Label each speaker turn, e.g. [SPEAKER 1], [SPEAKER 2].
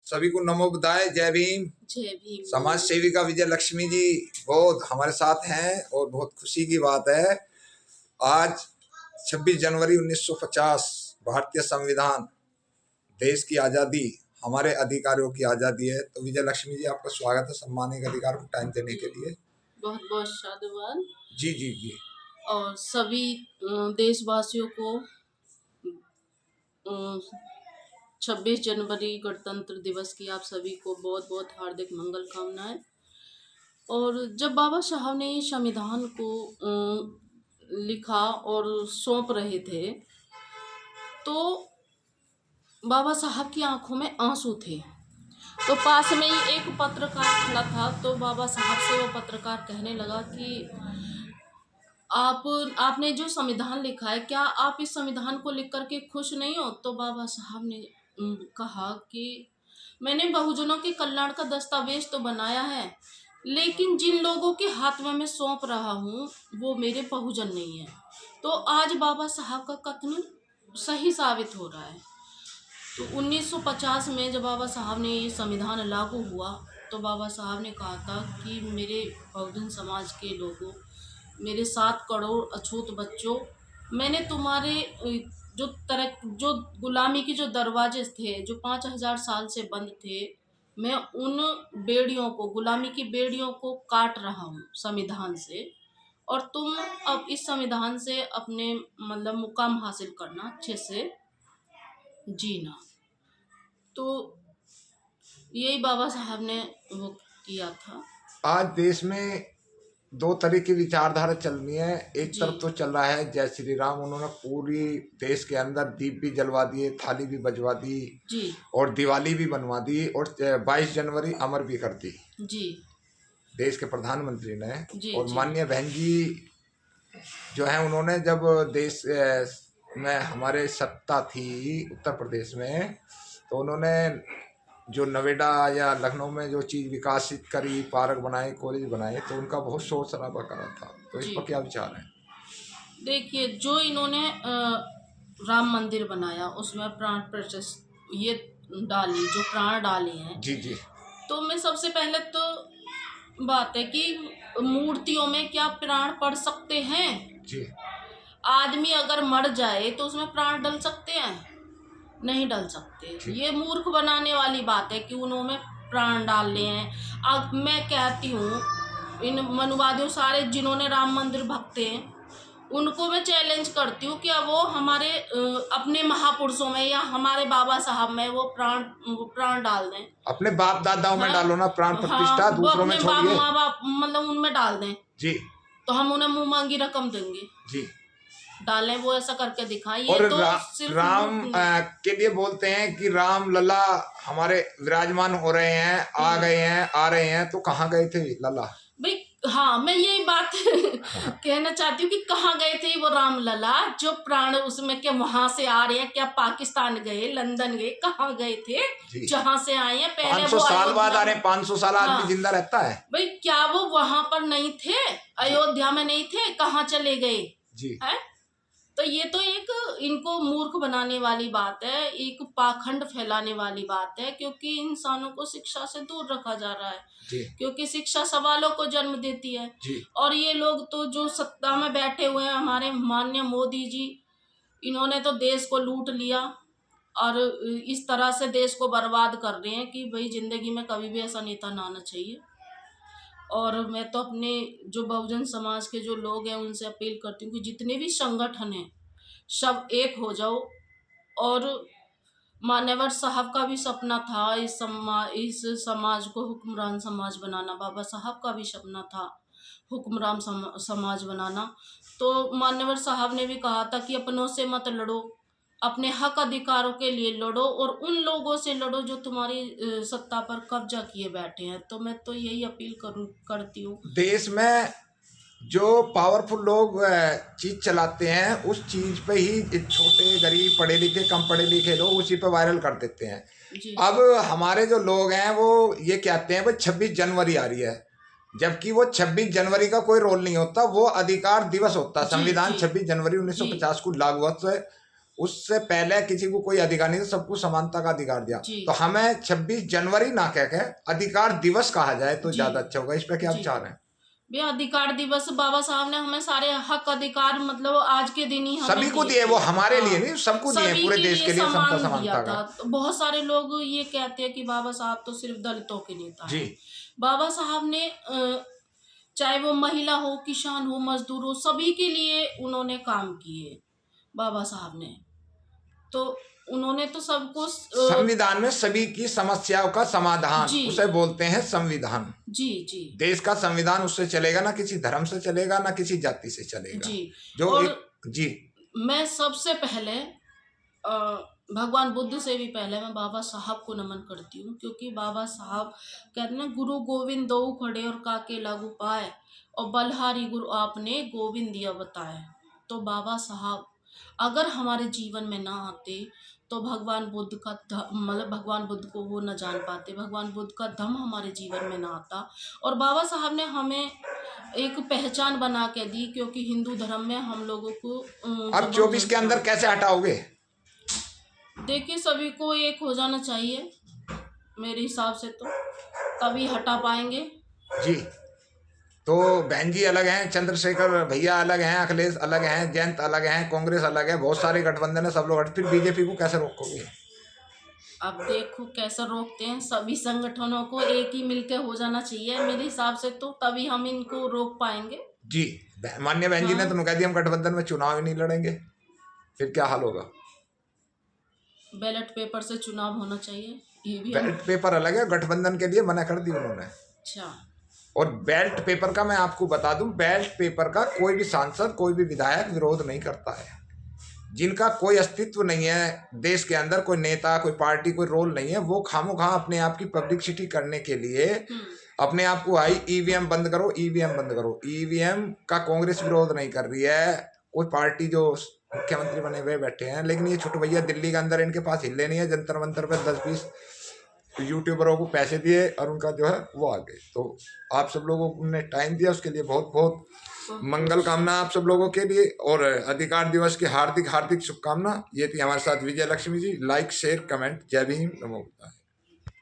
[SPEAKER 1] सभी को नमो बुद्धाय। जय भीम।
[SPEAKER 2] जय भीम।
[SPEAKER 1] समाज सेविका विजय लक्ष्मी जी बहुत हमारे साथ हैं और बहुत खुशी की बात है। आज 26 जनवरी 1950 भारतीय संविधान, देश की आज़ादी, हमारे अधिकारों की आज़ादी है। तो विजय लक्ष्मी जी, आपका स्वागत है सम्मानित अधिकार को टाइम देने के लिए।
[SPEAKER 2] बहुत बहुत साधुवाद।
[SPEAKER 1] जी जी जी।
[SPEAKER 2] और सभी देशवासियों को 26 जनवरी गणतंत्र दिवस की आप सभी को बहुत बहुत हार्दिक मंगल कामनाएं। और जब बाबा साहब ने संविधान को लिखा और सौंप रहे थे तो बाबा साहब की आंखों में आंसू थे। तो पास में ही एक पत्रकार खड़ा था, तो बाबा साहब से वो पत्रकार कहने लगा कि आपने जो संविधान लिखा है, क्या आप इस संविधान को लिख करके खुश नहीं हो? तो बाबा साहब ने कहा कि मैंने बहुजनों के कल्याण का दस्तावेज तो बनाया है, लेकिन जिन लोगों के हाथ में मैं सौंप रहा हूँ वो मेरे बहुजन नहीं है। तो आज बाबा साहब का कथन सही साबित हो रहा है। तो 1950 में जब बाबा साहब ने ये संविधान लागू हुआ तो बाबा साहब ने कहा था कि मेरे बहुजन समाज के लोगों, मेरे 7 करोड़ अछूत बच्चों, मैंने तुम्हारे जो गुलामी के जो दरवाजे थे, जो 5000 साल से बंद थे, मैं उन बेड़ियों को, गुलामी की बेड़ियों को काट रहा हूँ संविधान से। और तुम अब इस संविधान से अपने मतलब मुकाम हासिल करना, अच्छे से जीना। तो यही बाबा साहब ने वो किया था।
[SPEAKER 1] आज देश में दो तरह की विचारधारा चल रही है। एक
[SPEAKER 2] जी।
[SPEAKER 1] तरफ तो चल रहा है जय श्री राम, उन्होंने पूरी देश के अंदर दीप भी जलवा दिए, थाली भी बजवा दी
[SPEAKER 2] जी।
[SPEAKER 1] और दिवाली भी बनवा दी और 22 जनवरी अमर भी कर दी
[SPEAKER 2] जी।
[SPEAKER 1] देश के प्रधानमंत्री ने।
[SPEAKER 2] जी।
[SPEAKER 1] और
[SPEAKER 2] जी।
[SPEAKER 1] माननीय बहन जी जो है, उन्होंने जब देश में हमारे सत्ता थी उत्तर प्रदेश में, तो उन्होंने जो नोएडा या लखनऊ में जो चीज़ विकसित करी, पार्क बनाए, कॉलेज बनाए, तो उनका बहुत शोर शराबा करा था। तो इस
[SPEAKER 2] जी।
[SPEAKER 1] पर क्या विचार है?
[SPEAKER 2] देखिए, जो इन्होंने राम मंदिर बनाया उसमें प्राण प्रतिष्ठा ये डाली, जो प्राण डाले हैं।
[SPEAKER 1] जी जी।
[SPEAKER 2] तो मैं सबसे पहले तो बात है कि मूर्तियों में क्या प्राण पड़ सकते हैं?
[SPEAKER 1] जी।
[SPEAKER 2] आदमी अगर मर जाए तो उसमें प्राण डल सकते हैं? नहीं डल सकते। ये मूर्ख बनाने वाली बात है कि उन्होंने प्राण डाले हैं। अब मैं कहती हूँ इन मनुवादियों, सारे जिन्होंने राम मंदिर भक्ते हैं, उनको मैं चैलेंज करती हूँ कि अब वो हमारे अपने महापुरुषों में या हमारे बाबा साहब में वो प्राण डाल दें।
[SPEAKER 1] अपने बाप दादाओं में डालो ना प्राण प्रतिष्ठा,
[SPEAKER 2] हाँ,
[SPEAKER 1] दूसरों में छोड़िए।
[SPEAKER 2] माँ बाप मतलब उनमें डाल दें
[SPEAKER 1] जी।
[SPEAKER 2] तो हम उन्हें मुंह मांगी रकम देंगे।
[SPEAKER 1] जी।
[SPEAKER 2] डालें, वो ऐसा करके दिखाएं।
[SPEAKER 1] और
[SPEAKER 2] ये तो सिर्फ
[SPEAKER 1] राम के लिए बोलते हैं कि राम लला हमारे विराजमान हो रहे हैं, आ गए हैं, आ रहे हैं। तो कहाँ गए थे लला
[SPEAKER 2] भाई? हाँ, मैं यही बात कहना चाहती हूँ कि कहाँ गए थे वो राम लला, जो प्राण उसमें क्या वहां से आ रहे हैं? क्या पाकिस्तान गए, लंदन गए, कहाँ गए थे? जहां से आए हैं पहले
[SPEAKER 1] 500 साल बाद आ रहे हैं। 500 साल आदमी जिंदा रहता है
[SPEAKER 2] भाई। क्या वो वहां पर नहीं थे? अयोध्या में नहीं थे? कहाँ चले गए?
[SPEAKER 1] जी
[SPEAKER 2] है। तो ये तो एक इनको मूर्ख बनाने वाली बात है, एक पाखंड फैलाने वाली बात है, क्योंकि इंसानों को शिक्षा से दूर रखा जा रहा है।
[SPEAKER 1] जी।
[SPEAKER 2] क्योंकि शिक्षा सवालों को जन्म देती है।
[SPEAKER 1] जी।
[SPEAKER 2] और ये लोग तो जो सत्ता में बैठे हुए हैं, हमारे माननीय मोदी जी, इन्होंने तो देश को लूट लिया और इस तरह से देश को बर्बाद कर रहे हैं कि भाई जिंदगी में कभी भी ऐसा नेता ना आना चाहिए। और मैं तो अपने जो बहुजन समाज के जो लोग हैं उनसे अपील करती हूँ कि जितने भी संगठन हैं सब एक हो जाओ। और मान्यवर साहब का भी सपना था इस समाज को हुक्मरान समाज बनाना। बाबा साहब का भी सपना था हुक्मरान समाज बनाना। तो मान्यवर साहब ने भी कहा था कि अपनों से मत लड़ो, अपने हक अधिकारों के लिए लड़ो और उन लोगों से लड़ो जो तुम्हारी सत्ता पर कब्जा किए बैठे हैं। तो मैं तो यही अपील करती हूँ।
[SPEAKER 1] देश में जो पावरफुल लोग चीज चलाते हैं, उस चीज पे ही छोटे गरीब पढ़े लिखे कम पढ़े लिखे लोग उसी पे वायरल कर देते हैं। अब हमारे जो लोग हैं वो ये कहते हैं भाई 26 जनवरी आ रही है, जबकि वो 26 जनवरी का कोई रोल नहीं होता, वो अधिकार दिवस होता है। संविधान 26 जनवरी 1950 को लागू हुआ। उससे पहले किसी को कोई अधिकार नहीं था, सबको समानता का अधिकार दिया।
[SPEAKER 2] जी।
[SPEAKER 1] तो हमें 26 जनवरी ना कह के अधिकार दिवस कहा जाए तो
[SPEAKER 2] जी।
[SPEAKER 1] ज्यादा अच्छा होगा। इस पे क्या
[SPEAKER 2] जी।
[SPEAKER 1] विचार है?
[SPEAKER 2] भैया अधिकार दिवस बाबा साहब ने हमें सारे हक अधिकार मतलब आज के दिन ही हमें
[SPEAKER 1] सभी को
[SPEAKER 2] दिए
[SPEAKER 1] दिए,
[SPEAKER 2] थे।
[SPEAKER 1] वो हमारे
[SPEAKER 2] हाँ,
[SPEAKER 1] लिए नहीं, सबको दिए,
[SPEAKER 2] सभी
[SPEAKER 1] पूरे
[SPEAKER 2] के
[SPEAKER 1] देश
[SPEAKER 2] लिए
[SPEAKER 1] के लिए समता
[SPEAKER 2] समान दिया
[SPEAKER 1] समानता
[SPEAKER 2] था।
[SPEAKER 1] का।
[SPEAKER 2] तो बहुत सारे लोग ये कहते हैं कि बाबा साहब तो सिर्फ दलितों के नेता
[SPEAKER 1] जी।
[SPEAKER 2] हैं। बाबा साहब ने चाहे वो महिला हो, किसान हो, मजदूर हो, सभी के लिए उन्होंने काम किए बाबा साहब ने। तो उन्होंने तो सबको
[SPEAKER 1] संविधान में सभी की समस्याओं का समाधान,
[SPEAKER 2] जी।
[SPEAKER 1] उसे बोलते हैं संविधान।
[SPEAKER 2] जी। जी।
[SPEAKER 1] देश का संविधान उससे चलेगा, ना किसी धर्म से चलेगा, ना किसी जाति से चलेगा।
[SPEAKER 2] जी।
[SPEAKER 1] जो
[SPEAKER 2] और
[SPEAKER 1] एक जी
[SPEAKER 2] मैं सबसे पहले भगवान बुद्ध से भी पहले मैं बाबा साहब को नमन करती हूँ, क्योंकि बाबा साहब कहते हैं गुरु गोविंद दो खड़े और काके लागू पाए, और बलहारी गुरु आपने गोविंद दिया बताए। तो बाबा साहब अगर हमारे जीवन में ना आते तो भगवान बुद्ध का मतलब भगवान बुद्ध को वो न जान पाते, भगवान बुद्ध का धम्म हमारे जीवन में ना आता। और बाबा साहब ने हमें एक पहचान बना के दी, क्योंकि हिंदू धर्म में हम लोगों को
[SPEAKER 1] अब 24 के अंदर कैसे हटाओगे?
[SPEAKER 2] देखिए सभी को एक हो जाना चाहिए मेरे हिसाब से, तो तभी हटा पाएंगे।
[SPEAKER 1] जी। तो बहन जी अलग हैं, चंद्रशेखर भैया अलग हैं, अखिलेश अलग हैं, जयंत अलग हैं, कांग्रेस अलग है, बहुत सारे गठबंधन है, सब लोग, फिर बीजेपी को कैसे रोकोगे?
[SPEAKER 2] अब देखो कैसे रोकते हैं। सभी संगठनों को एक ही मिलके हो जाना चाहिए मेरे हिसाब से, तो तभी हम इनको रोक पाएंगे।
[SPEAKER 1] जी। माननीय बहन जी ने तो कह दिया हम गठबंधन में चुनाव ही नहीं लड़ेंगे, फिर क्या हाल होगा?
[SPEAKER 2] बैलेट पेपर से चुनाव होना चाहिए, ये भी
[SPEAKER 1] बैलेट पेपर अलग है, गठबंधन के लिए मना कर दी उन्होंने।
[SPEAKER 2] अच्छा।
[SPEAKER 1] और बैलेट पेपर का मैं आपको बता दूं, बैलेट पेपर का कोई भी सांसद, कोई भी विधायक विरोध नहीं करता है। जिनका कोई अस्तित्व नहीं है देश के अंदर, कोई नेता, कोई पार्टी, कोई रोल नहीं है, वो खामोखा अपने आप की पब्लिसिटी करने के लिए अपने आप को आई ईवीएम बंद करो, ईवीएम बंद करो। ईवीएम का कांग्रेस विरोध नहीं कर रही है, कोई पार्टी जो मुख्यमंत्री बने हुए बैठे हैं, लेकिन ये छोटे भैया दिल्ली के अंदर इनके पास हिले नहीं है, जंतर मंतर पे 10-20 यूट्यूबरों को पैसे दिए और उनका जो है वो आ गए। तो आप सब लोगों ने टाइम दिया, उसके लिए बहुत बहुत मंगल कामना आप सब लोगों के लिए, और अधिकार दिवस की हार्दिक हार्दिक शुभकामना। ये थी हमारे साथ Vijay Lakshmi ji. Like share comment. Jai Bhim, नमो बुद्धाय।